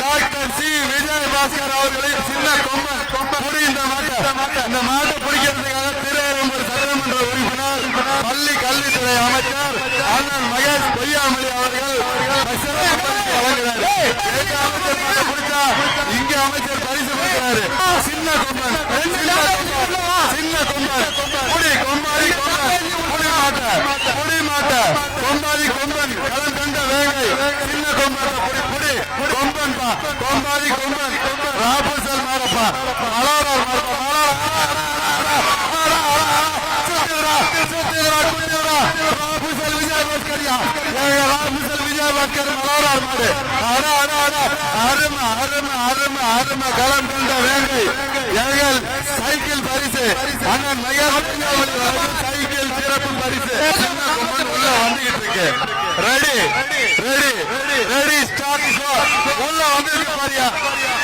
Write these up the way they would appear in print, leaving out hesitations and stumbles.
Doctor C Vijayabaskar அவர்களின் சின்ன கொம்பன் இந்த மாட்டை பிடிக்கிறதுக்காக திருவெரும்பூர் சட்டமன்ற உறுப்பினர் பள்ளி கல்வித்துறை அமைச்சர் அண்ணன் மகேஷ் பொய்யாமொழி அவர்கள் வழங்குகிறார். பிடிச்சா இங்க அமைச்சர் பரிசு கொடுக்கிறாரு. சின்ன கொம்பன் புடி கொம்பாதி கொம்பாதி கொம்பன் களம் கண்ட வேங்கை சின்ன கொம்பன் புடி கொம்பன் கொம்பாதி கொம்பன் ராபுசல் மாடப்பா மலாரார் ராபுசல் விஜயபாஸ்கர் மலாரார் மாடு அருமை களம் கண்ட வேங்கை எங்கள் சைக்கிள் பரிசு அண்ணன் சைக்கிள் சிறப்பு பரிசு உள்ள வந்துகிட்டு இருக்கு. ரெடி ஸ்டார்ட் உள்ள வந்து பாரியா.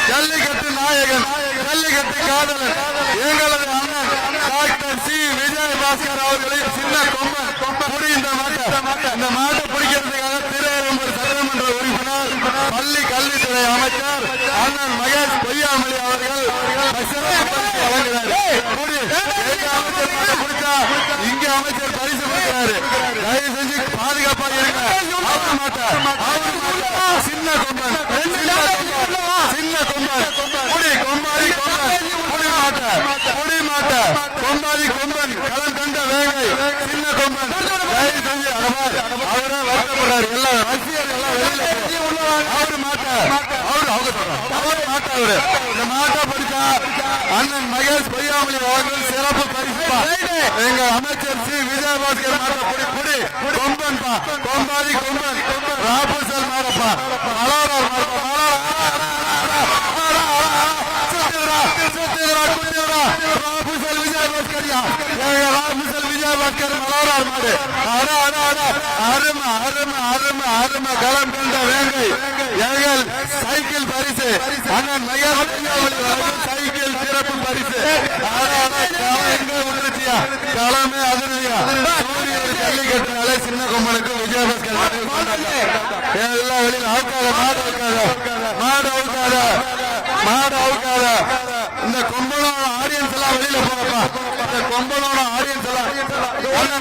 ஜல்லிக்கட்டு நாயகன் ஜல்லிக்கட்டு காதலன் எங்களது அண்ணன் டாக்டர் சி விஜயபாஸ்கர் அவர்களின் சின்ன கொம்பன் இந்த மாட்டை பிடிக்கிறதுக்காக திருவெரும்பூர் சட்டமன்ற உறுப்பினர் பள்ளி கல்வித்துறை அமைச்சர் அண்ணன் மகேஷ் பொய்யாமொழி அவர்கள் வழங்குகிறார். பிடிச்சா இங்க அமைச்சர் பரிசு கொடுக்கிறாரு. தயவு செஞ்சு பாதுகாப்பாக இருங்க. சின்ன கொம்பன் புடி கொம்பாதி கொம்பாதி கொம்பன் களம் கண்ட வேங்கை சின்ன கொம்பன் தயவு செஞ்சு அவரே வருத்தப்படுறாரு. எல்லாம் ரசிகர் எல்லாம் வெளியில அவரு மாட்டாரு. இந்த மாட்டை படிச்சா அண்ணன் மகேஷ் பொய்யாமொழி அவர்கள் சிறப்பு பரிசுப்பா. எங்க அமைச்சர் சி விஜயபாஸ்கர் மாட்டை புடி கொம்பன் கொம்பாதி கொம்பன் ராபுசல் மாடப்பா மலாரார் விஜயபாஸ்கர் மலாரார் மாடு அருமை களம் கண்ட வேங்கை எங்கள் சைக்கிள் பரிசு அண்ணன் மகேஷ் சைக்கிள் சிறப்பு பரிசு உதிர்ச்சியா களமே அதிர்ச்சியா ஜல்லிக்கட்டுனால சின்ன கொம்பனுக்கு விஜயபாஸ்கர் எல்லாம் வெளியில் மாடு அவுக்காத இந்த கொம்பனோட ஆடியன்ஸ் எல்லாம் வெளியில போறப்பா. இந்த கொம்பனோட ஆடியன்ஸ் எல்லாம்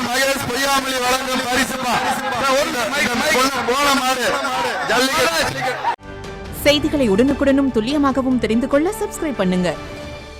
மகேஷ் பொய்யாமொழி வழங்கும் பரிசுப்பா. போன மாடு ஜல்லிக்கட்டு. செய்திகளை உடனுக்குடனும் துல்லியமாகவும் தெரிந்து கொள்ள சப்ஸ்கிரைப் பண்ணுங்க.